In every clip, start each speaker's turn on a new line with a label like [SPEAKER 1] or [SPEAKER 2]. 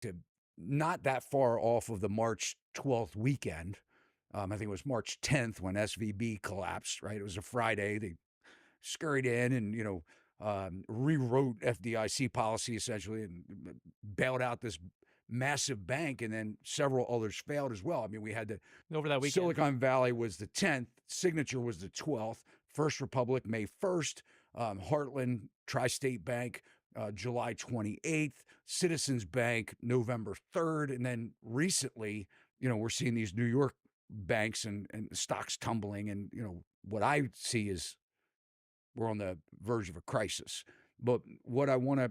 [SPEAKER 1] to not that far off of the March 12th weekend. I think it was March 10th when SVB collapsed, right? It was a Friday. They scurried in and, rewrote FDIC policy essentially and bailed out this massive bank. And then several others failed as well. I mean, we had the
[SPEAKER 2] over that weekend.
[SPEAKER 1] Silicon Valley was the 10th, Signature was the 12th, First Republic May 1st, Heartland Tri-State Bank July 28th, Citizens Bank November 3rd, and then recently, we're seeing these New York banks and stocks tumbling, and what I see is we're on the verge of a crisis. But what I want to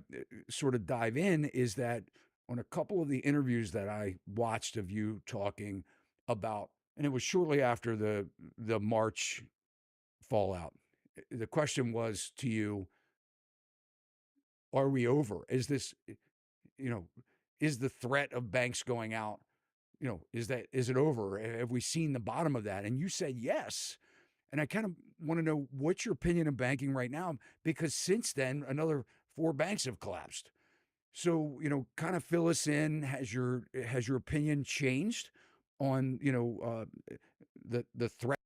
[SPEAKER 1] sort of dive in is that on a couple of the interviews that I watched of you talking about, and it was shortly after the March fallout. The question was to you, are we over? Is this, you know, is the threat of banks going out, is it over? Have we seen the bottom of that? And you said yes. And I kind of want to know what's your opinion of banking right now, because since then, another 4 banks have collapsed. So, kind of fill us in. Has your opinion changed on, the threat?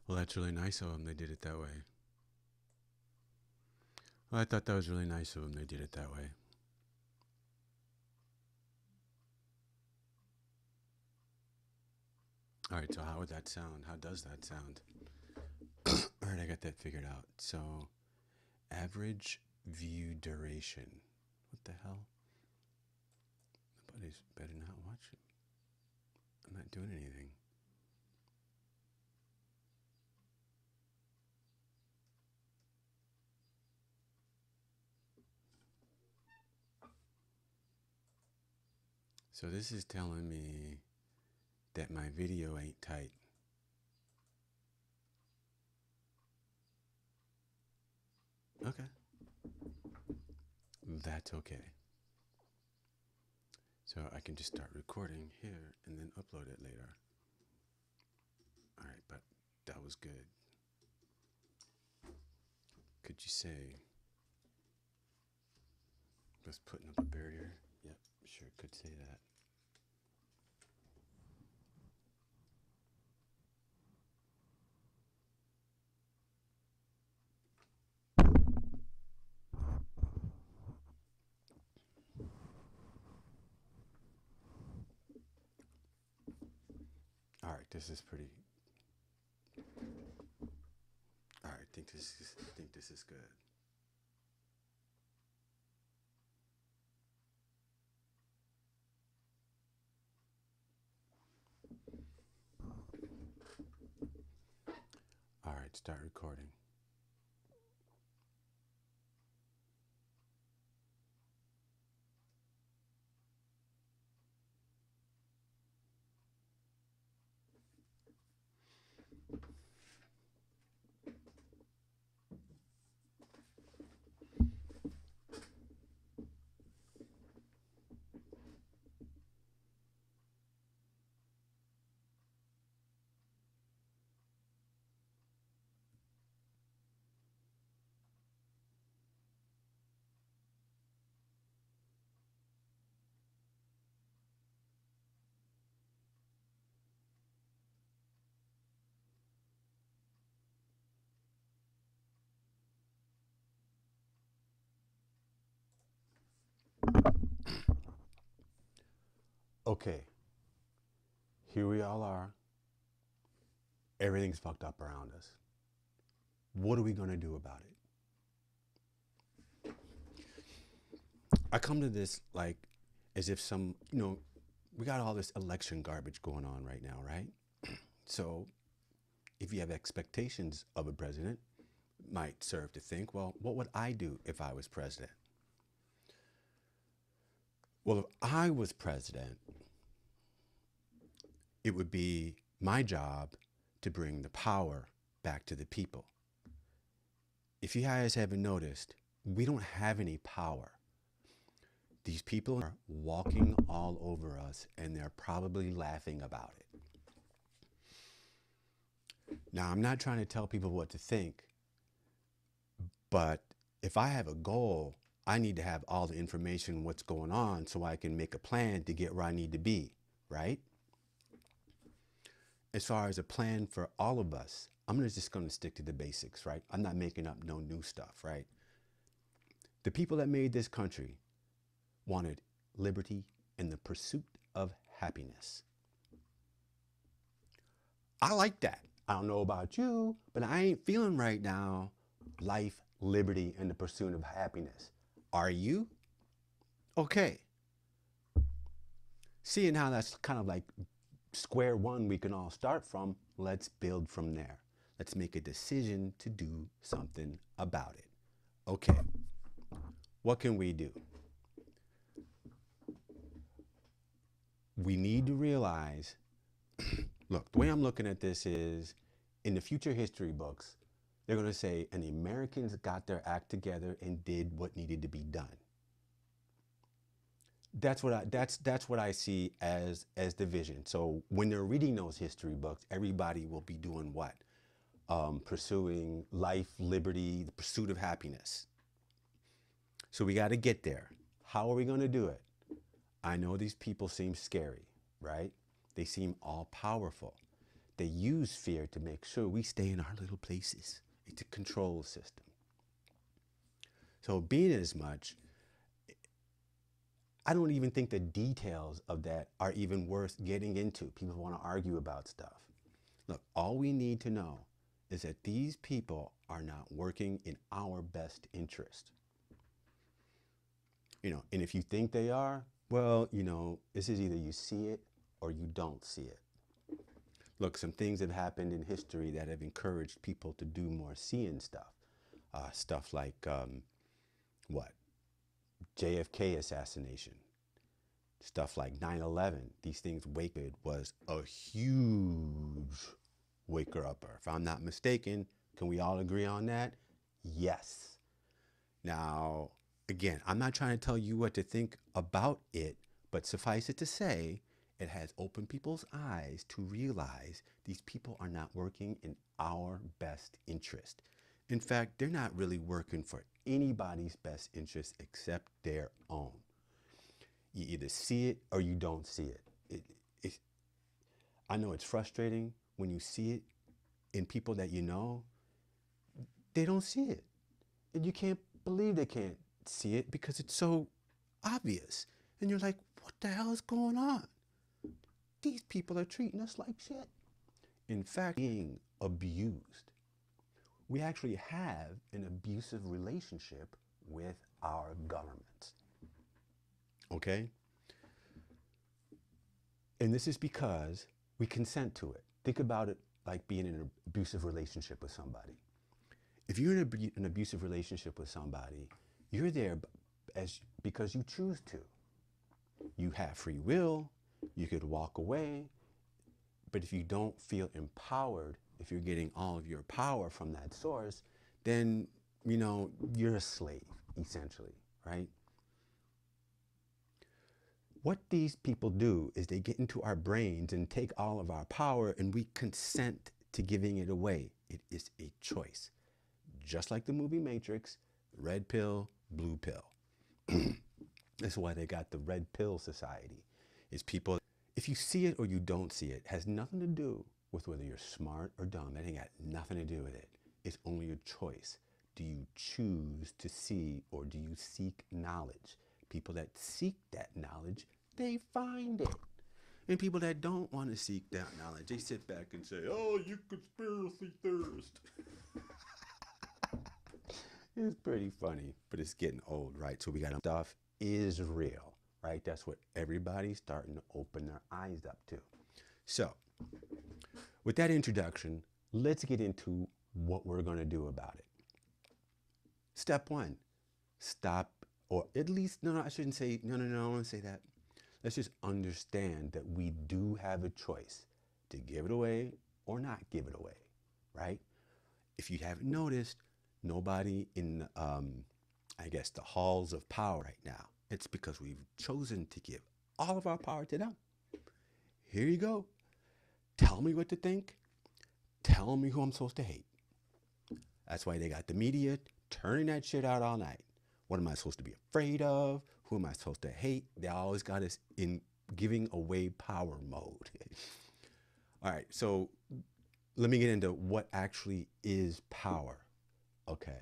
[SPEAKER 3] Well, that's really nice of them. They did it that way. Well, I thought that was really nice of them. They did it that way. All right, so how would that sound? How does that sound? All right, I got that figured out. So, average view duration. What the hell? Nobody's better not watch it. I'm not doing anything. So this is telling me that my video ain't tight. Okay. That's okay. So I can just start recording here and then upload it later. All right, but that was good. Could you say, just putting up a barrier? Yep, sure, could say that. All right, this is pretty. All right, I think this is good. All right, start recording. Okay, here we all are. Everything's fucked up around us. What are we gonna do about it? I come to this like as if we got all this election garbage going on right now, right? So if you have expectations of a president, might serve to think, well, what would I do if I was president? Well, if I was president, it would be my job to bring the power back to the people. If you guys haven't noticed, we don't have any power. These people are walking all over us and they're probably laughing about it. Now, I'm not trying to tell people what to think, but if I have a goal, I need to have all the information what's going on so I can make a plan to get where I need to be, right? As far as a plan for all of us, I'm just going to stick to the basics, right? I'm not making up no new stuff, right? The people that made this country wanted liberty and the pursuit of happiness. I like that. I don't know about you, but I ain't feeling right now life, liberty, and the pursuit of happiness. Are you? Okay. Seeing how that's kind of like square one we can all start from, let's build from there. Let's make a decision to do something about it. Okay. What can we do? We need to realize, look, the way I'm looking at this is in the future history books, they're going to say, and the Americans got their act together and did what needed to be done. That's what I see as the vision. So when they're reading those history books, everybody will be doing what? Pursuing life, liberty, the pursuit of happiness. So we got to get there. How are we going to do it? I know these people seem scary, right? They seem all powerful. They use fear to make sure we stay in our little places. It's a control system. So being as much, I don't even think the details of that are even worth getting into. People want to argue about stuff. Look, all we need to know is that these people are not working in our best interest. And if you think they are, well, this is either you see it or you don't see it. Look, some things have happened in history that have encouraged people to do more seeing stuff. Stuff like, JFK assassination. Stuff like 9/11. These things was a huge waker-upper. If I'm not mistaken, can we all agree on that? Yes. Now, again, I'm not trying to tell you what to think about it, but suffice it to say, it has opened people's eyes to realize these people are not working in our best interest. In fact, they're not really working for anybody's best interest except their own. You either see it or you don't see it. It I know it's frustrating when you see it in people that you know, they don't see it. And you can't believe they can't see it because it's so obvious. And you're like, what the hell is going on? These people are treating us like shit. In fact, being abused. We actually have an abusive relationship with our government. Okay? And this is because we consent to it. Think about it like being in an abusive relationship with somebody. If you're in an abusive relationship with somebody, you're there because you choose to. You have free will, you could walk away, but if you don't feel empowered, if you're getting all of your power from that source, then, you're a slave, essentially, right? What these people do is they get into our brains and take all of our power, and we consent to giving it away. It is a choice. Just like the movie Matrix, red pill, blue pill. That's why they got the Red Pill Society. It's people, if you see it or you don't see it, has nothing to do with whether you're smart or dumb. That ain't got nothing to do with it. It's only a choice. Do you choose to see or do you seek knowledge? People that seek that knowledge, they find it. And people that don't want to seek that knowledge, they sit back and say, oh, you conspiracy theorist. It's pretty funny, but it's getting old, right? So we got stuff is real, right? That's what everybody's starting to open their eyes up to. So with that introduction, let's get into what we're going to do about it. Step one, stop, or at least, no, I shouldn't say, no, I want to say that. Let's just understand that we do have a choice to give it away or not give it away, right? If you haven't noticed, nobody in, I guess, the halls of power right now. It's because we've chosen to give all of our power to them. Here you go. Tell me what to think. Tell me who I'm supposed to hate. That's why they got the media turning that shit out all night. What am I supposed to be afraid of? Who am I supposed to hate? They always got us in giving away power mode. All right, so let me get into what actually is power. Okay.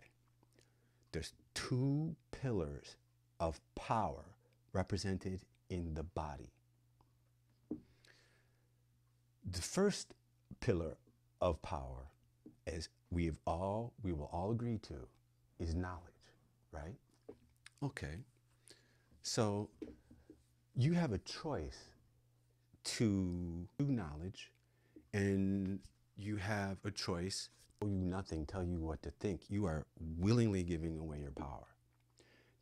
[SPEAKER 3] There's two pillars of power represented in the body. The first pillar of power, as we will all agree to, is knowledge, right? Okay. So you have a choice to do knowledge, and you have a choice to tell you nothing, tell you what to think. You are willingly giving away your power.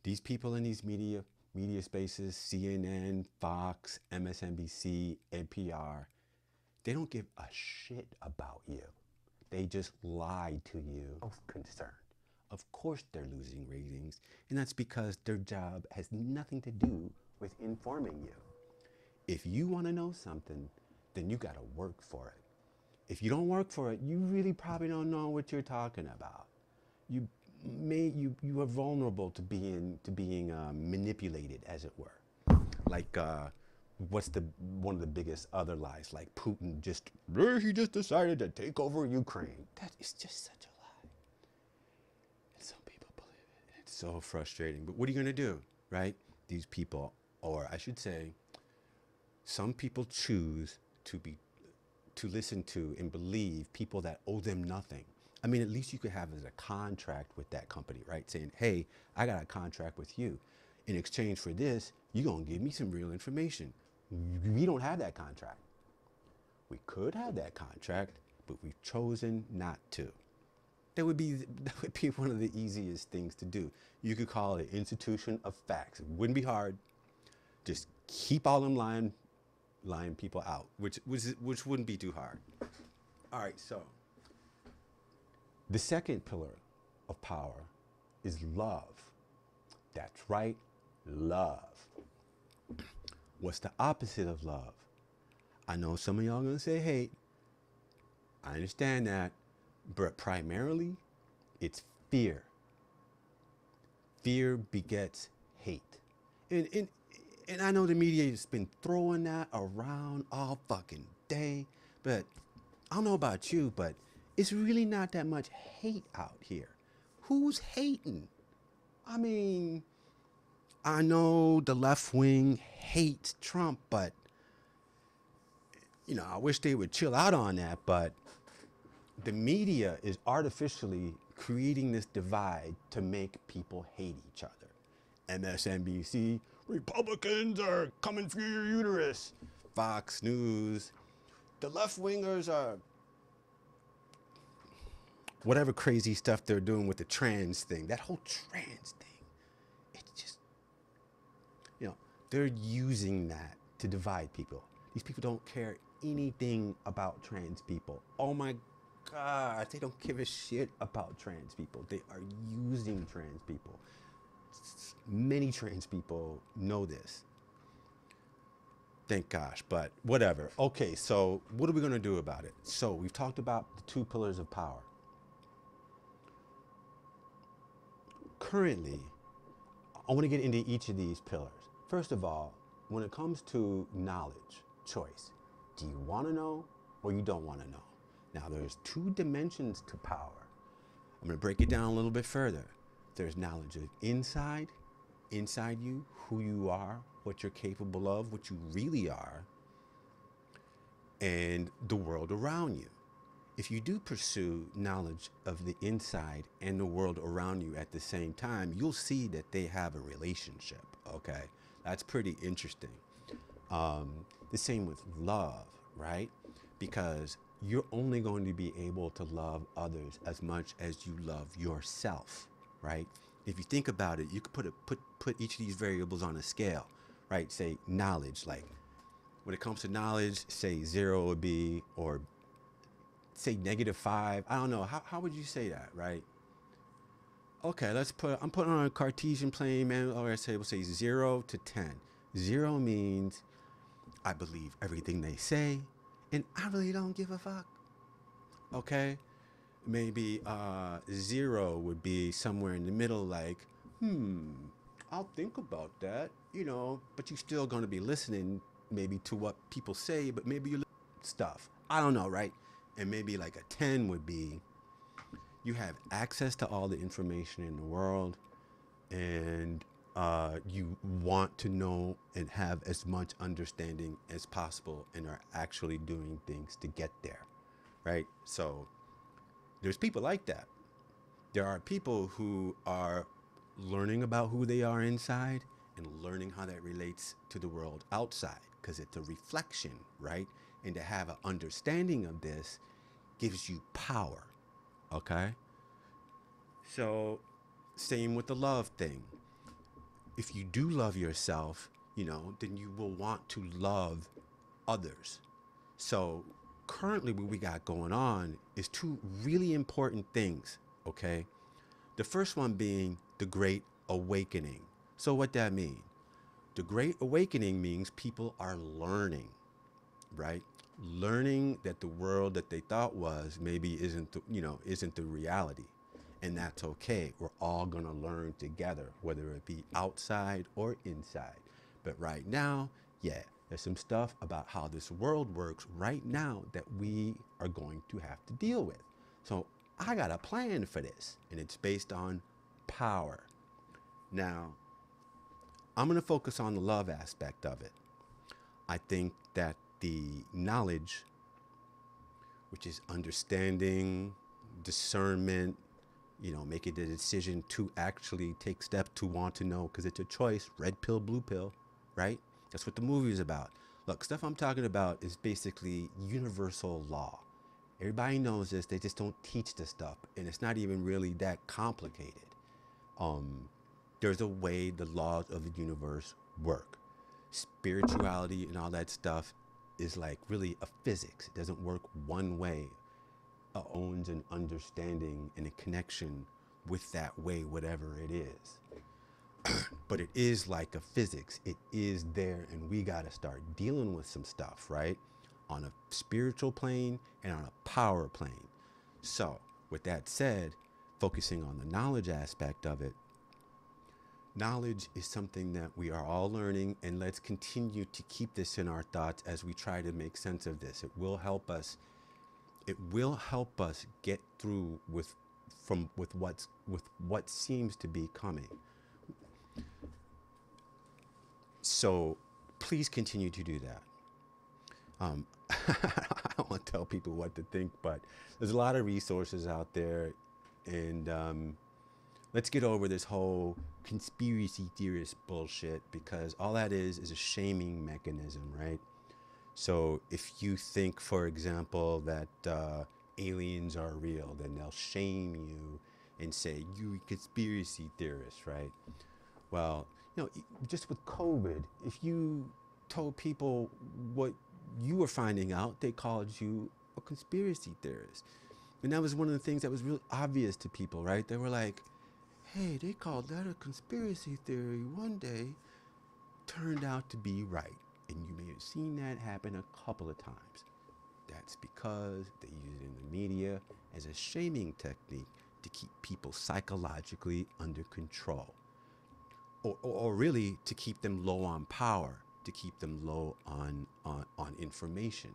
[SPEAKER 3] These people in these media spaces, CNN, Fox, MSNBC, NPR, they don't give a shit about you. They just lie to you. Concerned. Of course they're losing ratings, and that's because their job has nothing to do with informing you. If you want to know something, then you got to work for it. If you don't work for it, you really probably don't know what you're talking about. You are vulnerable to being manipulated, as it were. Like what's one of the biggest other lies? Like Putin he just decided to take over Ukraine. That is just such a lie. And some people believe it. And it's so frustrating. But what are you gonna do, right? These people, or I should say, some people choose to listen to and believe people that owe them nothing. I mean, at least you could have as a contract with that company, right? Saying, hey, I got a contract with you. In exchange for this, you're going to give me some real information. We don't have that contract. We could have that contract, but we've chosen not to. That would be one of the easiest things to do. You could call it an institution of facts. It wouldn't be hard. Just keep all them lying people out, which wouldn't be too hard. All right, so the second pillar of power is love. That's right, love. What's the opposite of love? I know some of y'all gonna say hate. I understand that. But primarily, it's fear. Fear begets hate. And I know the media has been throwing that around all fucking day, but I don't know about you, but it's really not that much hate out here. Who's hating? I mean, I know the left wing hates Trump, but I wish they would chill out on that, but the media is artificially creating this divide to make people hate each other. MSNBC, Republicans are coming for your uterus. Fox News, the left wingers are whatever crazy stuff they're doing with the trans thing. That whole trans thing, it's just, they're using that to divide people. These people don't care anything about trans people. Oh my God, they don't give a shit about trans people. They are using trans people. Many trans people know this. Thank gosh, but whatever. Okay, so what are we going to do about it? So we've talked about the 2 pillars of power. Currently, I want to get into each of these pillars. First of all, when it comes to knowledge, choice, do you want to know or you don't want to know? Now, there's 2 dimensions to power. I'm going to break it down a little bit further. There's knowledge of inside you, who you are, what you're capable of, what you really are, and the world around you. If you do pursue knowledge of the inside and the world around you at the same time, you'll see that they have a relationship, okay? That's pretty interesting. The same with love, right? Because you're only going to be able to love others as much as you love yourself, right? If you think about it, you could put each of these variables on a scale, right? Say knowledge, like when it comes to knowledge, say 0 would be, or say -5. I don't know. How would you say that, right? Okay, I'm putting on a Cartesian plane, man. Or we'll say 0 to 10. 0 means I believe everything they say, and I really don't give a fuck. Okay? Maybe 0 would be somewhere in the middle, like, I'll think about that, but you're still going to be listening maybe to what people say, but maybe you stuff. I don't know, right? And maybe like a 10 would be you have access to all the information in the world, and you want to know and have as much understanding as possible and are actually doing things to get there, right? So there's people like that. There are people who are learning about who they are inside and learning how that relates to the world outside, because it's a reflection, right? And to have an understanding of this gives you power, okay? So same with the love thing. If you do love yourself, then you will want to love others. So currently what we got going on is 2 really important things, okay? The first one being the Great Awakening. So what that mean? The Great Awakening means people are learning, right? Learning that the world that they thought was maybe isn't the reality. And that's okay. We're all going to learn together, whether it be outside or inside. But right now, there's some stuff about how this world works right now that we are going to have to deal with. So I got a plan for this, and it's based on power. Now, I'm going to focus on the love aspect of it. I think that the knowledge, which is understanding, discernment, making the decision to actually take steps to want to know, because it's a choice, red pill, blue pill, right? That's what the movie is about. Look, stuff I'm talking about is basically universal law. Everybody knows this, they just don't teach this stuff, and it's not even really that complicated. There's a way the laws of the universe work. Spirituality and all that stuff is like really a physics. It doesn't work one way. It owns an understanding and a connection with that way, whatever it is. But it is like a physics. It is there, and we got to start dealing with some stuff, right? On a spiritual plane and on a power plane. So, with that said, focusing on the knowledge aspect of it, knowledge is something that we are all learning, and let's continue to keep this in our thoughts as we try to make sense of this. It will help us. It will help us get through with what seems to be coming. So please continue to do that. I don't want to tell people what to think, but there's a lot of resources out there, and let's get over this whole conspiracy theorist bullshit, because all that is a shaming mechanism, right? So if you think, for example, that aliens are real, then they'll shame you and say, you a conspiracy theorist, right? Well, just with COVID, if you told people what you were finding out, they called you a conspiracy theorist. And that was one of the things that was real obvious to people, right? They were like, hey, they called that a conspiracy theory one day. Turned out to be right. And you may have seen that happen a couple of times. That's because they use it in the media as a shaming technique to keep people psychologically under control. Or really to keep them low on power, to keep them low on information.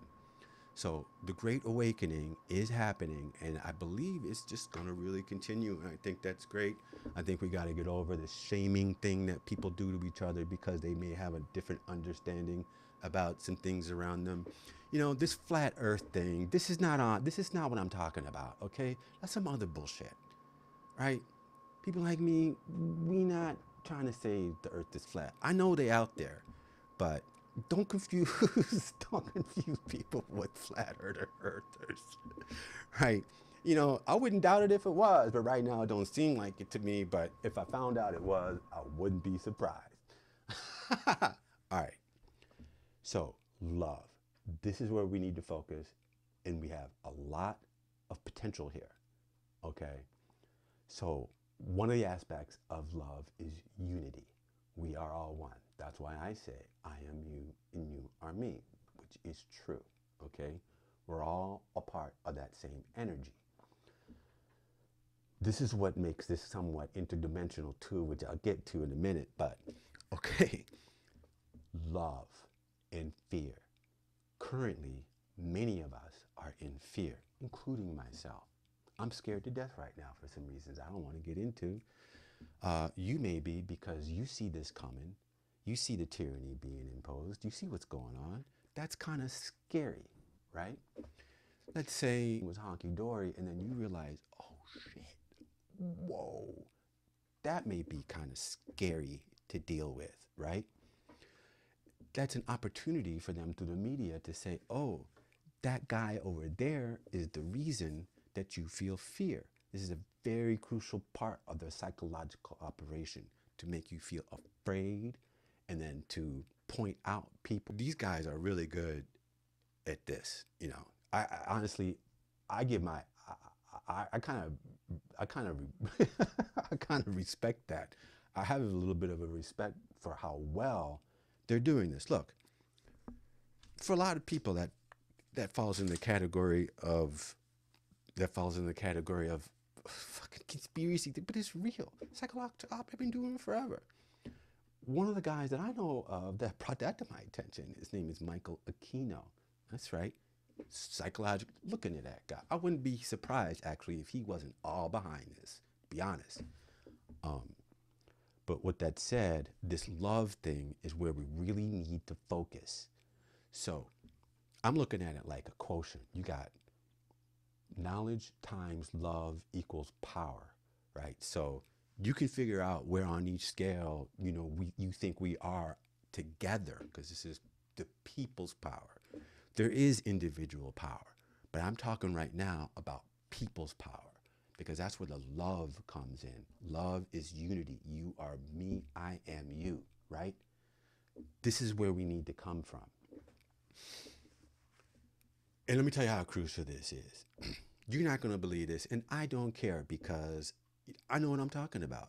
[SPEAKER 3] So the Great Awakening is happening, and I believe it's just going to really continue. And I think that's great. I think we got to get over the shaming thing that people do to each other because they may have a different understanding about some things around them. This flat Earth thing. This is not what I'm talking about. Okay, that's some other bullshit, right? People like me, we not trying to say the Earth is flat. I know they out there, but don't confuse people with flat earthers, right? I wouldn't doubt it if it was, but right now it don't seem like it to me. But if I found out it was, I wouldn't be surprised. All right. So love. This is where we need to focus, and we have a lot of potential here. Okay. So one of the aspects of love is unity. We are all one. That's why I say, I am you and you are me, which is true, okay? We're all a part of that same energy. This is what makes this somewhat interdimensional too, which I'll get to in a minute, but okay. Love and fear. Currently, many of us are in fear, including myself. I'm scared to death right now for some reasons I don't want to get into. You may be, because you see this coming. You see the tyranny being imposed. You see what's going on. That's kind of scary, right? Let's say it was honky-dory, and then you realize, oh shit, whoa. That may be kind of scary to deal with, right? That's an opportunity for them through the media to say, oh, that guy over there is the reason that you feel fear. This is a very crucial part of their psychological operation, to make you feel afraid and then to point out people. These guys are really good at this. I honestly, I give my, I kind of I kind of respect that. I have a little bit of a respect for how well they're doing this. Look, for a lot of people that falls in the category of fucking conspiracy, but it's real. Psychological, I've been doing it forever. One of the guys that I know of that brought that to my attention, his name is Michael Aquino. That's right. Psychological, looking at that guy. I wouldn't be surprised, actually, if he wasn't all behind this, to be honest. But with that said, this love thing is where we really need to focus. So I'm looking at it like a quotient. You got knowledge times love equals power, right? So you can figure out where on each scale, you think we are together, because this is the people's power. There is individual power, but I'm talking right now about people's power, because that's where the love comes in. Love is unity. You are me, I am you, right? This is where we need to come from. And let me tell you how crucial this is. You're not going to believe this, and I don't care, because I know what I'm talking about.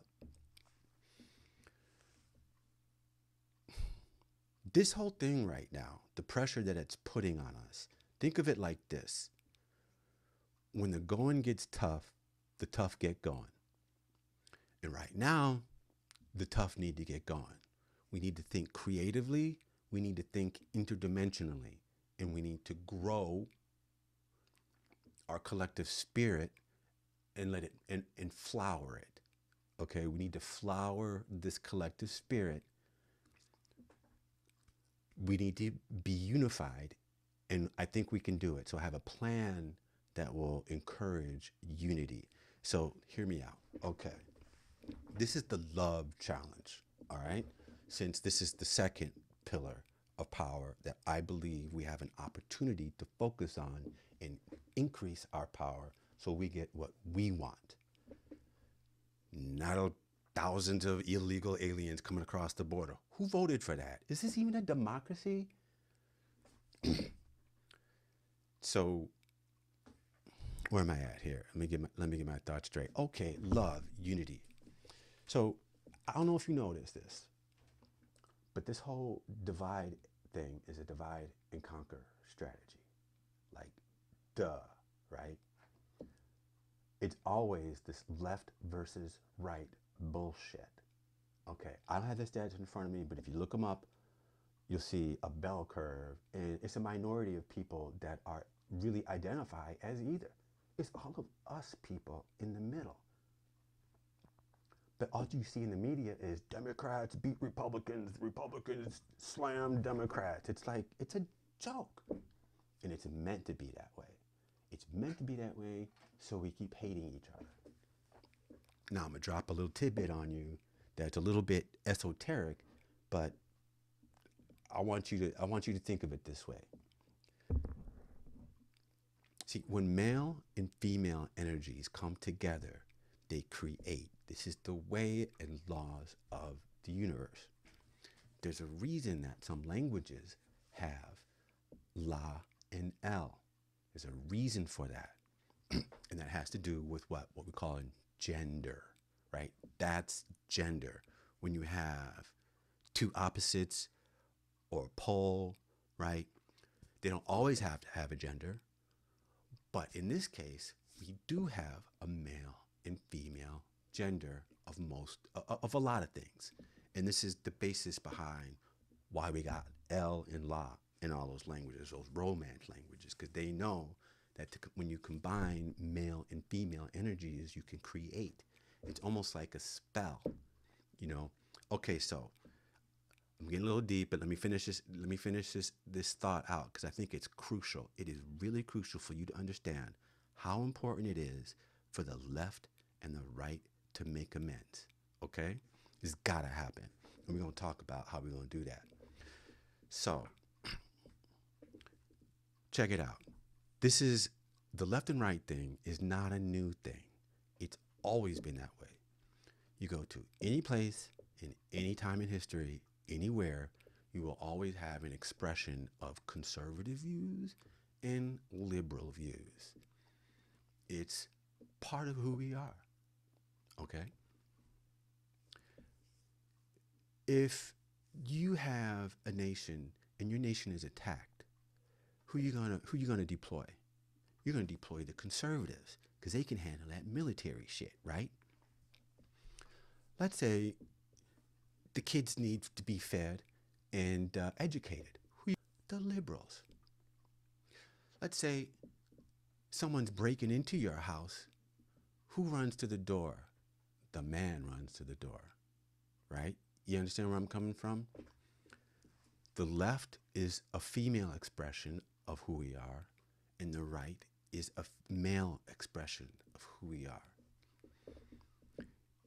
[SPEAKER 3] This whole thing right now, the pressure that it's putting on us, think of it like this. When the going gets tough, the tough get going. And right now, the tough need to get going. We need to think creatively, we need to think interdimensionally, and we need to grow our collective spirit and let it and flower it. Okay, we need to flower this collective spirit. We need to be unified, and I think we can do it. So I have a plan that will encourage unity. So hear me out. Okay, this is the love challenge. All right, since this is the second pillar of power that I believe we have an opportunity to focus on and increase our power so we get what we want. Not thousands of illegal aliens coming across the border. Who voted for that? Is this even a democracy? So where am I at here? Let me get my thoughts straight. Okay, love, unity. So I don't know if you noticed this, but this whole divide thing is a divide and conquer strategy. Like, duh, right? It's always this left versus right bullshit. Okay, I don't have the stats in front of me, but if you look them up, you'll see a bell curve, and it's a minority of people that are really identify as either. It's all of us people in the middle. But all you see in the media is Democrats beat Republicans, Republicans slam Democrats. It's like, it's a joke. And it's meant to be that way. It's meant to be that way, so we keep hating each other. Now I'm gonna drop a little tidbit on you that's a little bit esoteric, but I want you to think of it this way. See, when male and female energies come together, they create. This is the way and laws of the universe. There's a reason that some languages have la and l. There's a reason for that. And that has to do with what we call gender, right? That's gender. When you have two opposites or a pole, right? They don't always have to have a gender. But in this case, we do have a male and female gender of a lot of things. And this is the basis behind why we got L and La in all those languages, those Romance languages, because they know that when you combine male and female energies, you can create. It's almost like a spell, you know. Okay, so I'm getting a little deep, but let me finish this thought out, because I think it's crucial. It is really crucial for you to understand how important it is for the left and the right to make amends. Okay, it's gotta happen, and we're gonna talk about how we're gonna do that. So check it out. This is the left and right thing is not a new thing. It's always been that way. You go to any place in any time in history, anywhere, you will always have an expression of conservative views and liberal views. It's part of who we are. Okay? If you have a nation and your nation is attacked, who you gonna deploy? You're gonna deploy the conservatives, because they can handle that military shit, right? Let's say the kids need to be fed and educated. The liberals. Let's say someone's breaking into your house. Who runs to the door? The man runs to the door, right? You understand where I'm coming from? The left is a female expression of who we are, and the right is a male expression of who we are.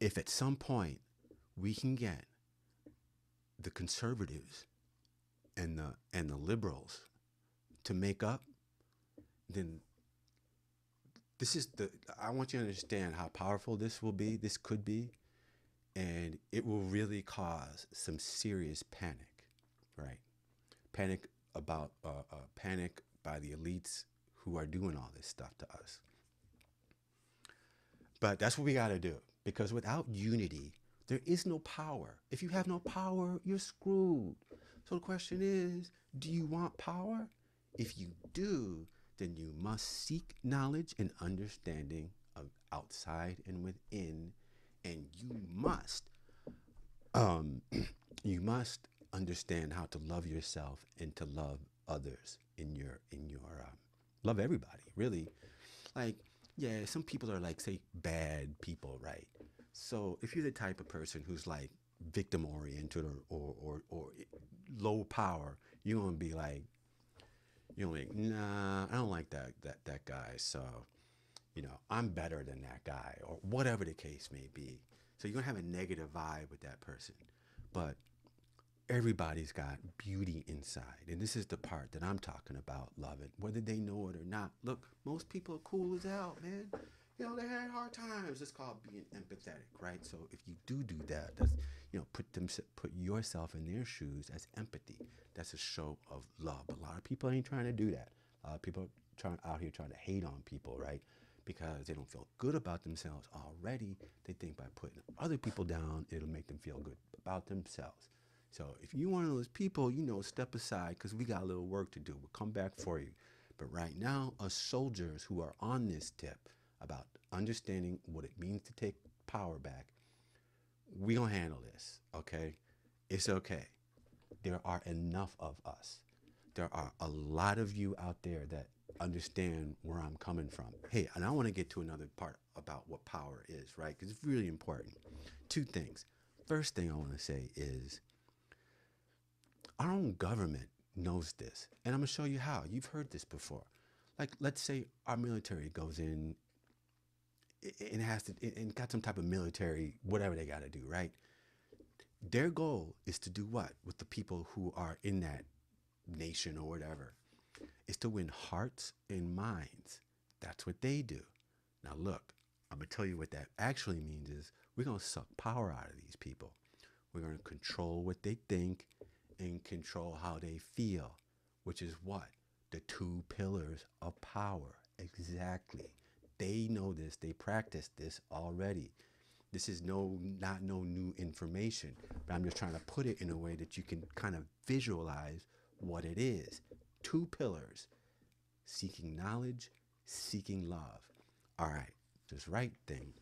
[SPEAKER 3] If at some point we can get the conservatives and the liberals to make up, then I want you to understand how powerful this could be, and it will really cause some serious panic, right? Panic by the elites who are doing all this stuff to us. But that's what we got to do. Because without unity, there is no power. If you have no power, you're screwed. So the question is, do you want power? If you do, then you must seek knowledge and understanding of outside and within, and um, you must understand how to love yourself and to love others love everybody, really. Like, yeah, some people are like, say, bad people, right? So if you're the type of person who's like victim oriented or low power, you're gonna be like, nah, I don't like that guy. So, I'm better than that guy, or whatever the case may be. So you're gonna have a negative vibe with that person. But everybody's got beauty inside. And this is the part that I'm talking about, loving, whether they know it or not. Look, most people are cool as hell, man. They had hard times. It's called being empathetic, right? So if you do that, that's, put yourself in their shoes as empathy. That's a show of love. But a lot of people ain't trying to do that. A lot of people out here trying to hate on people, right? Because they don't feel good about themselves already. They think by putting other people down, it'll make them feel good about themselves. So if you one of those people, step aside because we got a little work to do. We'll come back for you. But right now, us soldiers who are on this tip about understanding what it means to take power back, we gonna handle this, okay? It's okay. There are enough of us. There are a lot of you out there that understand where I'm coming from. Hey, and I want to get to another part about what power is, right? Because it's really important. Two things. First thing I want to say is our own government knows this. And I'm going to show you how. You've heard this before. Like, let's say our military goes in and has to, and got some type of military, whatever they got to do, right? Their goal is to do what with the people who are in that nation or whatever? Is to win hearts and minds. That's what they do. Now, look, I'm going to tell you what that actually means is we're going to suck power out of these people. We're going to control what they think and control how they feel, which is what? The two pillars of power. Exactly. They know this. They practice this already. This is not no new information, but I'm just trying to put it in a way that you can kind of visualize what it is. Two pillars: seeking knowledge, seeking love. All right, this right thing,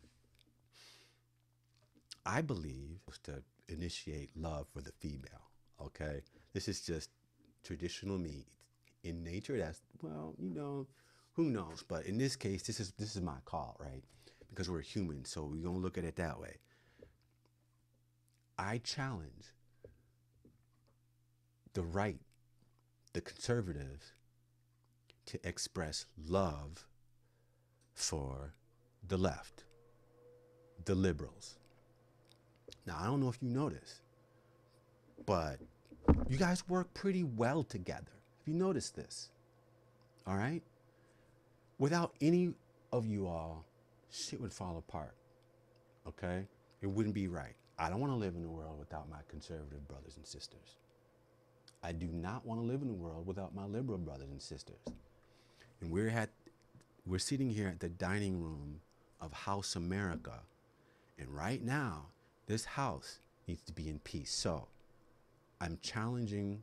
[SPEAKER 3] I believe, is to initiate love for the female. Okay, this is just traditional me. In nature, that's, well, who knows? But in this case, this is my call, right? Because we're human, so we're gonna look at it that way. I challenge the right, the conservatives, to express love for the left, the liberals. Now, I don't know if you know this, but you guys work pretty well together. Have you noticed this? All right? Without any of you all, shit would fall apart. Okay? It wouldn't be right. I don't want to live in a world without my conservative brothers and sisters. I do not want to live in a world without my liberal brothers and sisters. And we're sitting here at the dining room of House America. And right now, this house needs to be in peace. So I'm challenging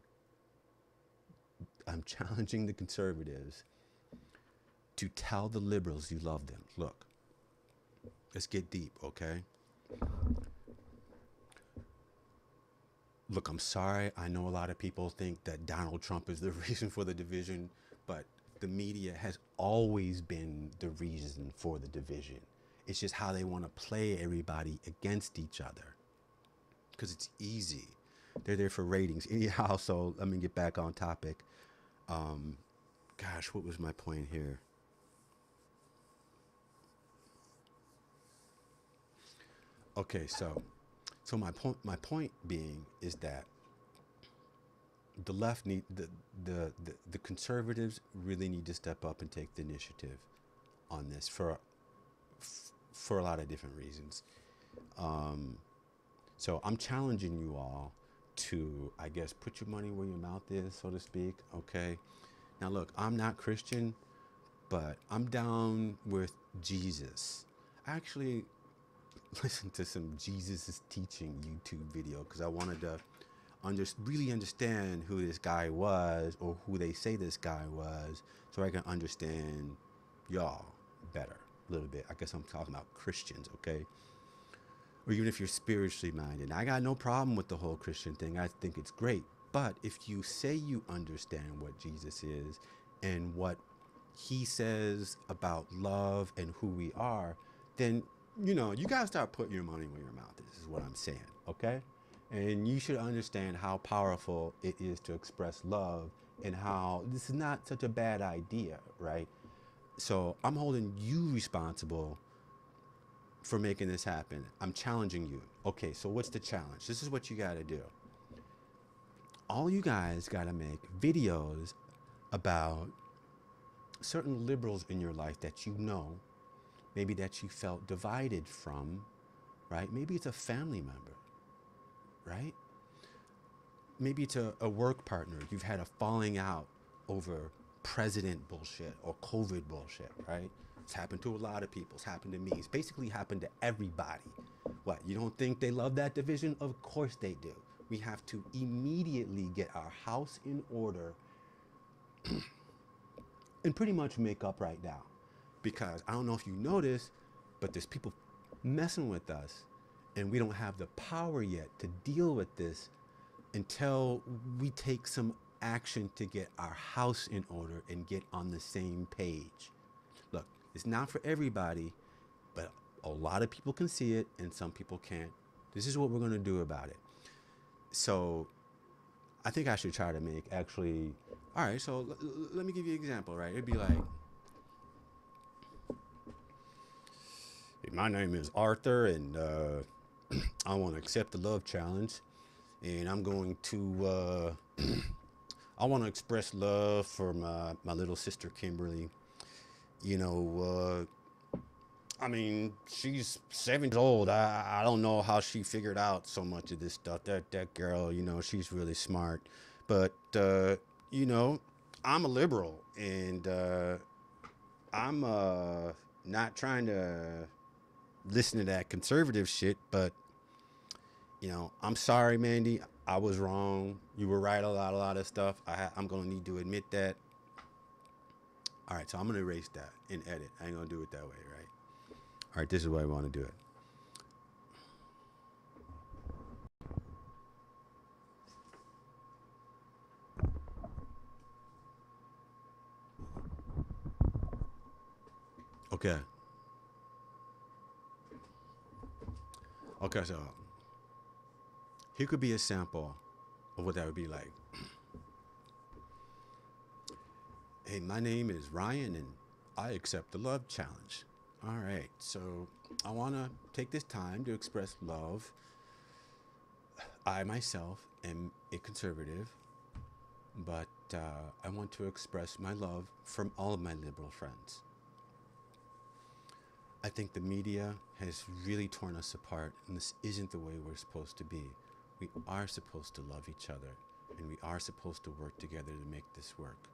[SPEAKER 3] the conservatives to tell the liberals you love them. Look, let's get deep, okay? Look, I'm sorry. I know a lot of people think that Donald Trump is the reason for the division, but the media has always been the reason for the division. It's just how they want to play everybody against each other because it's easy. They're there for ratings. Anyhow, so let me get back on topic. Gosh, what was my point here? Okay, so my point being is that the left need the conservatives really need to step up and take the initiative on this for a lot of different reasons. So I'm challenging you all to, I guess, put your money where your mouth is, so to speak. Okay. Now look, I'm not Christian, but I'm down with Jesus. Actually, listen to some Jesus is Teaching YouTube video because I wanted to really understand who this guy was, or who they say this guy was, so I can understand y'all better a little bit. I guess I'm talking about Christians, okay? Or even if you're spiritually minded. I got no problem with the whole Christian thing. I think it's great. But if you say you understand what Jesus is and what he says about love and who we are, then, you know, you got to start putting your money where your mouth is what I'm saying, okay? And you should understand how powerful it is to express love, and how this is not such a bad idea, right? So I'm holding you responsible for making this happen. I'm challenging you. Okay, so what's the challenge? This is what you got to do. All you guys got to make videos about certain liberals in your life that you know, maybe that you felt divided from, right? Maybe it's a family member, right? Maybe it's a work partner. You've had a falling out over president bullshit or COVID bullshit, right? It's happened to a lot of people. It's happened to me. It's basically happened to everybody. What, you don't think they love that division? Of course they do. We have to immediately get our house in order and pretty much make up right now. Because I don't know if you notice, but there's people messing with us, and we don't have the power yet to deal with this until we take some action to get our house in order and get on the same page. Look, it's not for everybody, but a lot of people can see it and some people can't. This is what we're going to do about it. So I think I should try to make actually, all right, so let me give you an example, right? It'd be like, hey, my name is Arthur, and I want to accept the love challenge, and I'm going to, I want to express love for my little sister, Kimberly. You know, I mean, she's 7 years old. I don't know how she figured out so much of this stuff. That girl, you know, she's really smart. But, you know, I'm a liberal, and I'm not trying to listen to that conservative shit, but, you know, I'm sorry, Mandy. I was wrong. You were right a lot of stuff. I'm going to need to admit that. All right, so I'm going to erase that and edit. I ain't going to do it that way, right? All right, this is why I want to do it. Okay. Okay, so here could be a sample of what that would be like. Hey, my name is Ryan, and I accept the love challenge. All right, so I want to take this time to express love. I myself am a conservative, but I want to express my love from all of my liberal friends. I think the media has really torn us apart, and this isn't the way we're supposed to be. We are supposed to love each other, and we are supposed to work together to make this work.